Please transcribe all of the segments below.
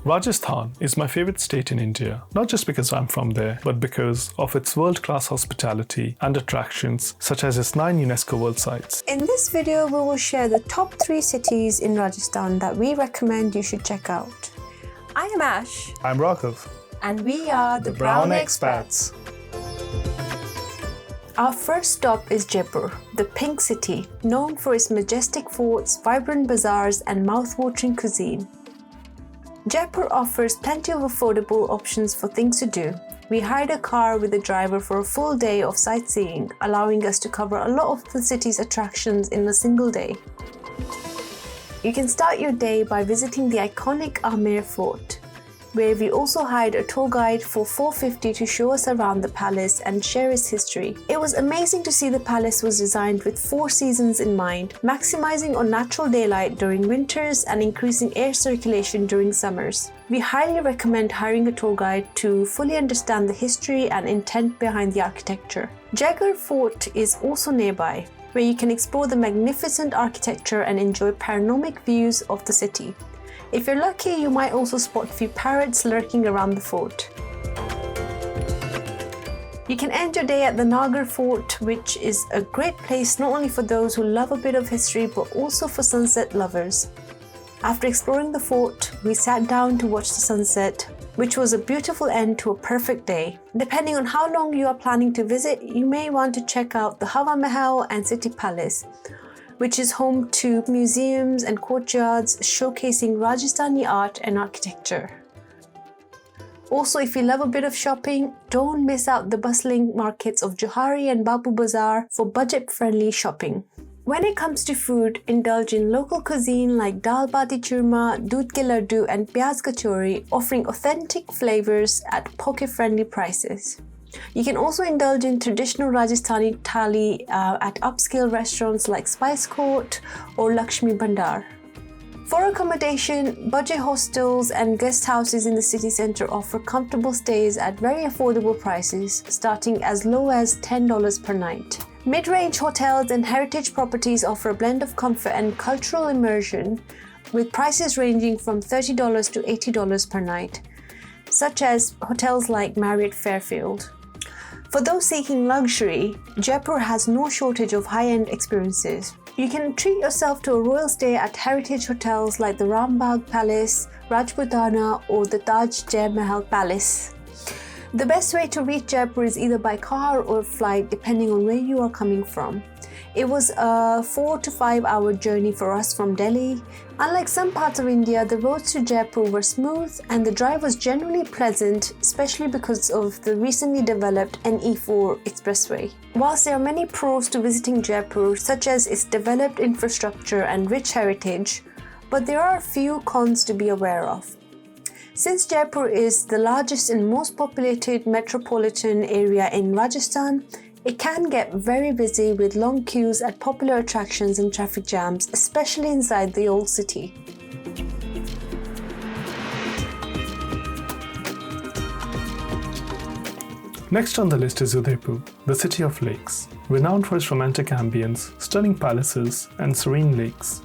Rajasthan is my favorite state in India, not just because I'm from there, but because of its world-class hospitality and attractions such as its 9 UNESCO World Sites. In this video, we will share the top 3 cities in Rajasthan that we recommend you should check out. I am Ash. I'm Raghav. And we are the Brown Expats. Our first stop is Jaipur, the Pink City, known for its majestic forts, vibrant bazaars and mouth-watering cuisine. Jaipur offers plenty of affordable options for things to do. We hired a car with a driver for a full day of sightseeing, allowing us to cover a lot of the city's attractions in a single day. You can start your day by visiting the iconic Amer Fort, where we also hired a tour guide for $450 to show us around the palace and share its history. It was amazing to see the palace was designed with 4 seasons in mind, maximizing on natural daylight during winters and increasing air circulation during summers. We highly recommend hiring a tour guide to fully understand the history and intent behind the architecture. Jaipur Fort is also nearby, where you can explore the magnificent architecture and enjoy panoramic views of the city. If you're lucky, you might also spot a few parrots lurking around the fort. You can end your day at the Nagar Fort, which is a great place not only for those who love a bit of history but also for sunset lovers. After exploring the fort, we sat down to watch the sunset, which was a beautiful end to a perfect day. Depending on how long you are planning to visit, you may want to check out the Hawa Mahal and City Palace, which is home to museums and courtyards showcasing Rajasthani art and architecture. Also, if you love a bit of shopping, don't miss out the bustling markets of Johari and Babu Bazaar for budget-friendly shopping. When it comes to food, indulge in local cuisine like dal bati churma, doodh ke laddu and pyaz kachori, offering authentic flavors at pocket-friendly prices. You can also indulge in traditional Rajasthani thali at upscale restaurants like Spice Court or Lakshmi Bhandar. For accommodation, budget hostels and guest houses in the city centre offer comfortable stays at very affordable prices, starting as low as $10 per night. Mid-range hotels and heritage properties offer a blend of comfort and cultural immersion, with prices ranging from $30 to $80 per night, such as hotels like Marriott Fairfield. For those seeking luxury, Jaipur has no shortage of high-end experiences. You can treat yourself to a royal stay at heritage hotels like the Rambagh Palace, Rajputana or the Taj Mahal Palace. The best way to reach Jaipur is either by car or flight, depending on where you are coming from. It was a 4 to 5 hour journey for us from Delhi. Unlike some parts of India, the roads to Jaipur were smooth and the drive was generally pleasant, especially because of the recently developed NE4 expressway. Whilst there are many pros to visiting Jaipur, such as its developed infrastructure and rich heritage, but there are a few cons to be aware of. Since Jaipur is the largest and most populated metropolitan area in Rajasthan, it can get very busy with long queues at popular attractions and traffic jams, especially inside the old city. Next on the list is Udaipur, the city of lakes, renowned for its romantic ambience, stunning palaces, and serene lakes.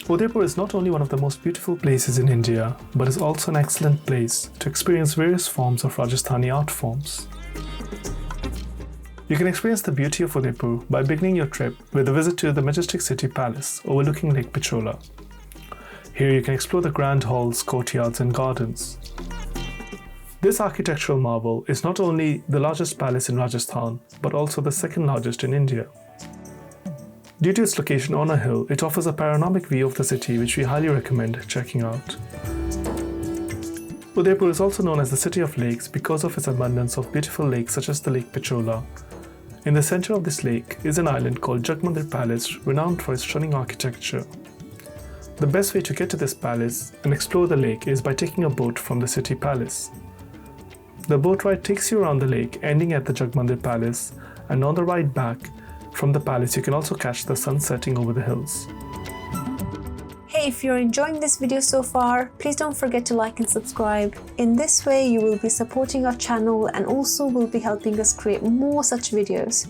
Udaipur is not only one of the most beautiful places in India, but is also an excellent place to experience various forms of Rajasthani art forms. You can experience the beauty of Udaipur by beginning your trip with a visit to the majestic city palace overlooking Lake Pichola. Here you can explore the grand halls, courtyards and gardens. This architectural marvel is not only the largest palace in Rajasthan, but also the second largest in India. Due to its location on a hill, it offers a panoramic view of the city which we highly recommend checking out. Udaipur is also known as the City of Lakes because of its abundance of beautiful lakes such as the Lake Pichola. In the center of this lake is an island called Jagmandir Palace, renowned for its stunning architecture. The best way to get to this palace and explore the lake is by taking a boat from the city palace. The boat ride takes you around the lake, ending at the Jagmandir Palace, and on the ride back from the palace you can also catch the sun setting over the hills. Hey, if you're enjoying this video so far, please don't forget to like and subscribe. In this way, you will be supporting our channel and also will be helping us create more such videos.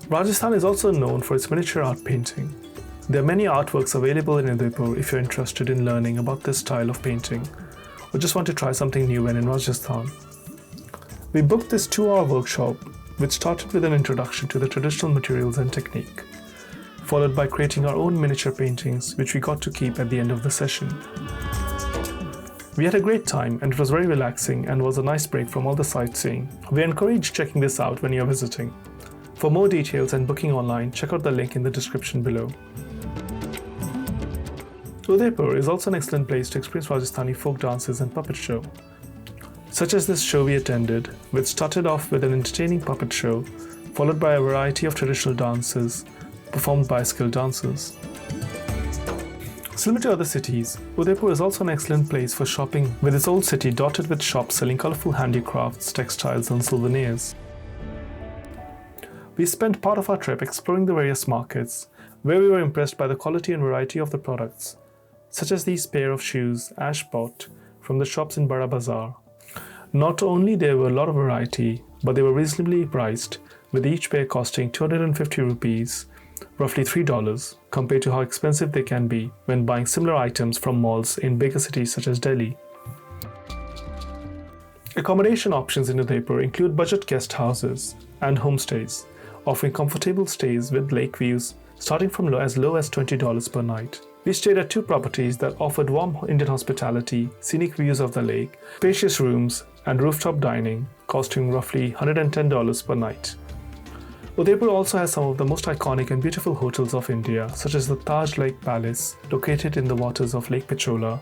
Rajasthan is also known for its miniature art painting. There are many artworks available in Udaipur if you're interested in learning about this style of painting or just want to try something new when in Rajasthan. We booked this 2-hour workshop which started with an introduction to the traditional materials and technique, followed by creating our own miniature paintings which we got to keep at the end of the session. We had a great time and it was very relaxing and was a nice break from all the sightseeing. We encourage checking this out when you're visiting. For more details and booking online, check out the link in the description below. Udaipur is also an excellent place to experience Rajasthani folk dances and puppet show, such as this show we attended, which started off with an entertaining puppet show, followed by a variety of traditional dances performed by skilled dancers. Similar to other cities, Udaipur is also an excellent place for shopping, with its old city dotted with shops selling colourful handicrafts, textiles and souvenirs. We spent part of our trip exploring the various markets, where we were impressed by the quality and variety of the products, such as these pair of shoes Ash bought from the shops in Bada Bazaar. Not only there were a lot of variety, but they were reasonably priced, with each pair costing 250 rupees, roughly $3, compared to how expensive they can be when buying similar items from malls in bigger cities such as Delhi. Accommodation options in Udaipur include budget guest houses and homestays, offering comfortable stays with lake views starting from as low as $20 per night. We stayed at 2 properties that offered warm Indian hospitality, scenic views of the lake, spacious rooms, and rooftop dining, costing roughly $110 per night. Udaipur also has some of the most iconic and beautiful hotels of India, such as the Taj Lake Palace, located in the waters of Lake Pichola.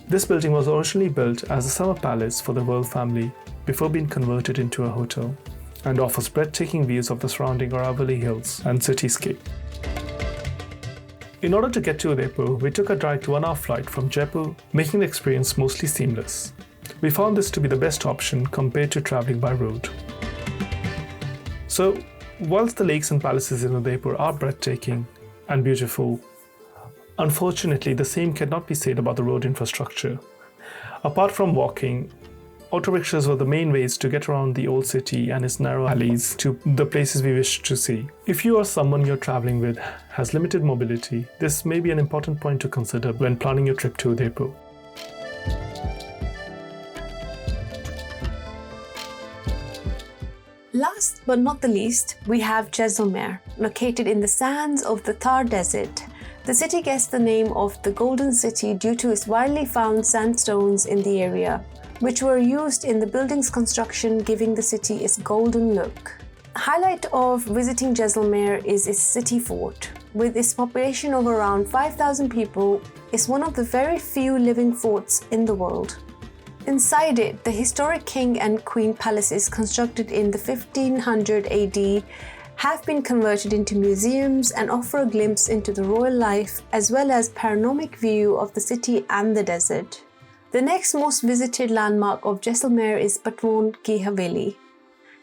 This building was originally built as a summer palace for the royal family before being converted into a hotel, and offers breathtaking views of the surrounding Aravalli Hills and cityscape. In order to get to Udaipur, we took a direct 1-hour flight from Jaipur, making the experience mostly seamless. We found this to be the best option compared to travelling by road. So, whilst the lakes and palaces in Udaipur are breathtaking and beautiful, unfortunately the same cannot be said about the road infrastructure. Apart from walking, auto rickshaws were the main ways to get around the old city and its narrow alleys to the places we wish to see. If you or someone you're travelling with has limited mobility, this may be an important point to consider when planning your trip to Udaipur. Last but not the least, we have Jaisalmer, located in the sands of the Thar Desert. The city gets the name of the Golden City due to its widely found sandstones in the area, which were used in the building's construction, giving the city its golden look. Highlight of visiting Jaisalmer is its city fort. With its population of around 5,000 people, it's one of the very few living forts in the world. Inside it, the historic king and queen palaces constructed in the 1500 AD have been converted into museums and offer a glimpse into the royal life as well as panoramic view of the city and the desert. The next most visited landmark of Jaisalmer is Patwon Ki Haveli.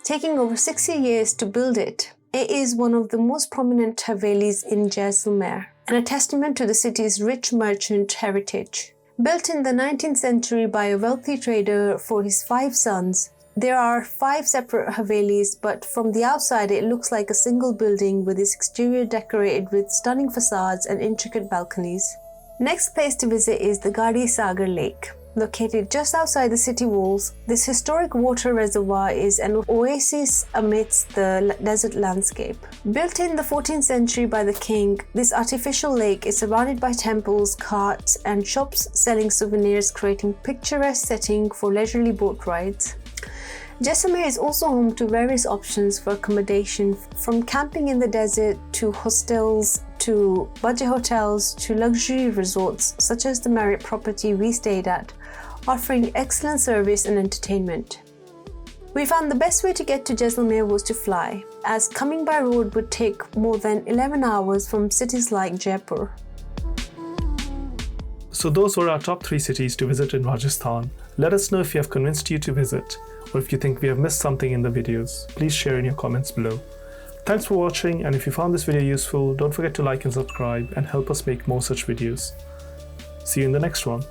Taking over 60 years to build it, it is one of the most prominent Havelis in Jaisalmer and a testament to the city's rich merchant heritage. Built in the 19th century by a wealthy trader for his 5 sons, there are 5 separate Havelis, but from the outside it looks like a single building with its exterior decorated with stunning facades and intricate balconies. Next place to visit is the Gadi Sagar Lake. Located just outside the city walls, this historic water reservoir is an oasis amidst the desert landscape. Built in the 14th century by the king, this artificial lake is surrounded by temples, carts, and shops selling souvenirs, creating picturesque setting for leisurely boat rides. Jaisalmer is also home to various options for accommodation, from camping in the desert to hostels to budget hotels to luxury resorts such as the Marriott property we stayed at, offering excellent service and entertainment. We found the best way to get to Jaisalmer was to fly, as coming by road would take more than 11 hours from cities like Jaipur. So those were our top 3 cities to visit in Rajasthan. Let us know if we have convinced you to visit, or if you think we have missed something in the videos. Please share in your comments below. Thanks for watching, and if you found this video useful, don't forget to like and subscribe and help us make more such videos. See you in the next one.